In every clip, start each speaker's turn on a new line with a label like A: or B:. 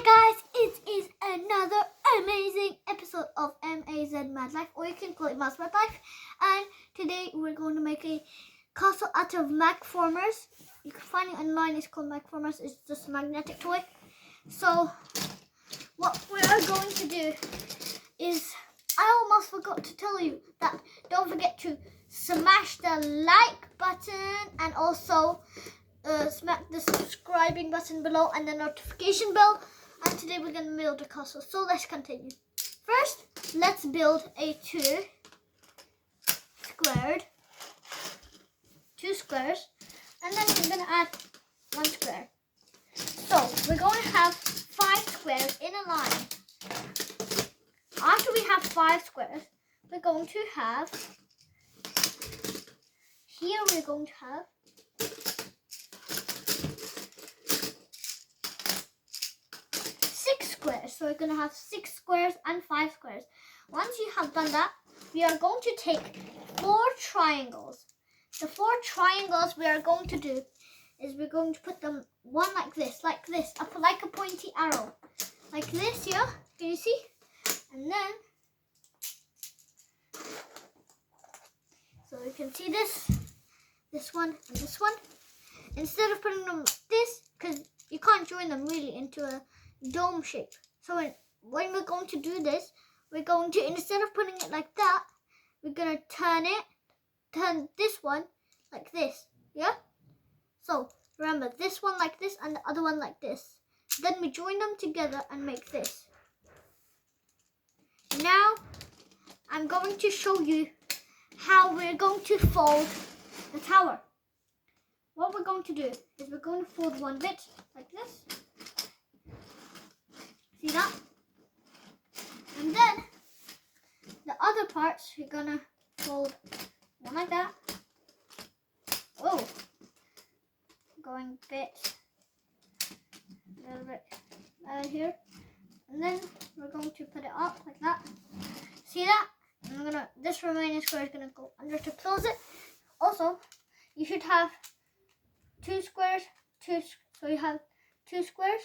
A: guys, it is another amazing episode of MAZ Mad Life, or you can call it Mouse Mad Life. And today we're going to make a castle out of Magformers. You can find it online. It's called Magformers. It's just a magnetic toy. So what we are going to do is, I almost forgot to tell you that don't forget to smash the like button and also smack the subscribing button below and the notification bell. And today we're going to build a castle. So let's continue. First, let's build a two squares, and then we're going to add one square. So we're going to have 5 squares in a line. After we have 5 squares, we're going to have, here we're going to have 6 squares. So we're going to have 6 squares and 5 squares. Once you have done that, we are going to take 4 triangles. The 4 triangles we are going to do is we're going to put them one like this, like a pointy arrow. Like this, yeah? Can you see? And then, so you can see this one, and this one. Instead of putting them like this, because you can't join them really into a dome shape. So when we're going to do this, we're going to, instead of putting it like that, we're going to turn this one like this, yeah? So remember, this one like this and the other one like this. Then we join them together and make this. Now I'm going to show you how we're going to fold the tower. What we're going to do is we're going to fold one bit like this. See that? And then the other parts we're gonna fold one like that. Oh, going a little bit here. And then we're going to put it up like that. See that? And this remaining square is gonna go under to close it. Also, you should have 2 squares, so you have 2 squares,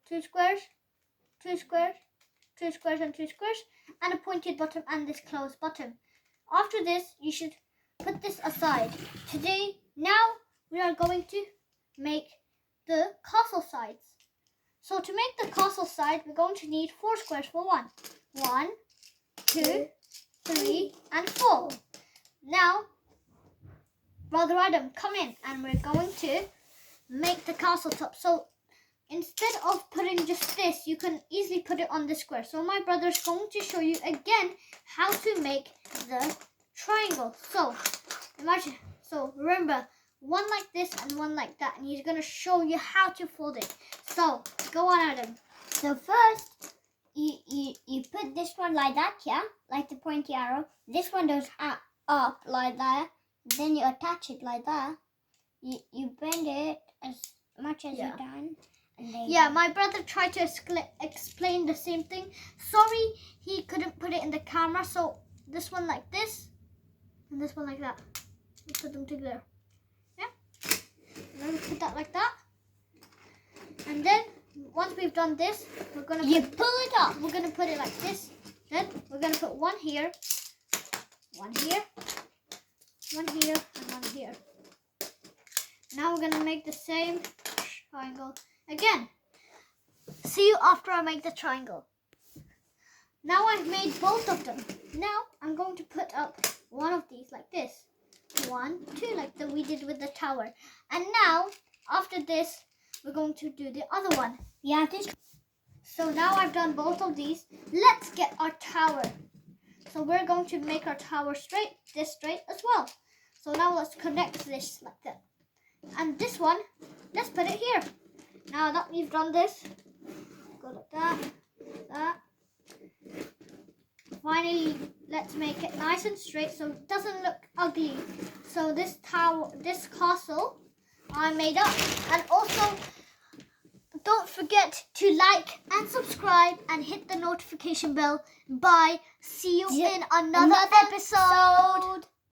A: 2 squares, 2 squares, 2 squares and 2 squares, and a pointed bottom and this closed bottom. After this, you should put this aside. Now we are going to make the castle sides. So to make the castle side, we're going to need 4 squares for 1. 1, 2, 3, and 4. Now, Brother Adam, come in, and we're going to make the castle top. So instead of putting just this, you can easily put it on the square. So my brother's going to show you again how to make the triangle. So imagine, so remember, one like this and one like that, and he's going to show you how to fold it. So go on, Adam.
B: So first, you put this one like that, yeah, like the pointy arrow. This one goes up like that. Then you attach it like that. You bend it as much as you can.
A: Yeah, my brother tried to explain the same thing. Sorry, he couldn't put it in the camera. So this one like this, and this one like that. We put them together. Yeah. And then we put that like that. And then once we've done this, we're gonna
B: pull it up.
A: We're gonna put it like this. Then we're gonna put one here, one here, one here, and one here. Now we're gonna make the same triangle again. See you after I make the triangle. Now I've made both of them. Now I'm going to put up one of these like this. 1, 2, like we did with the tower. And now, after this, we're going to do the other one.
B: Yeah,
A: So now I've done both of these. Let's get our tower. So we're going to make our tower straight, this straight as well. So now let's connect this like that. And this one, let's put it here. Now that we've done this, go like that, that. Finally, let's make it nice and straight so it doesn't look ugly. So this castle I made up. And also, don't forget to like and subscribe and hit the notification bell. Bye. See you in another episode.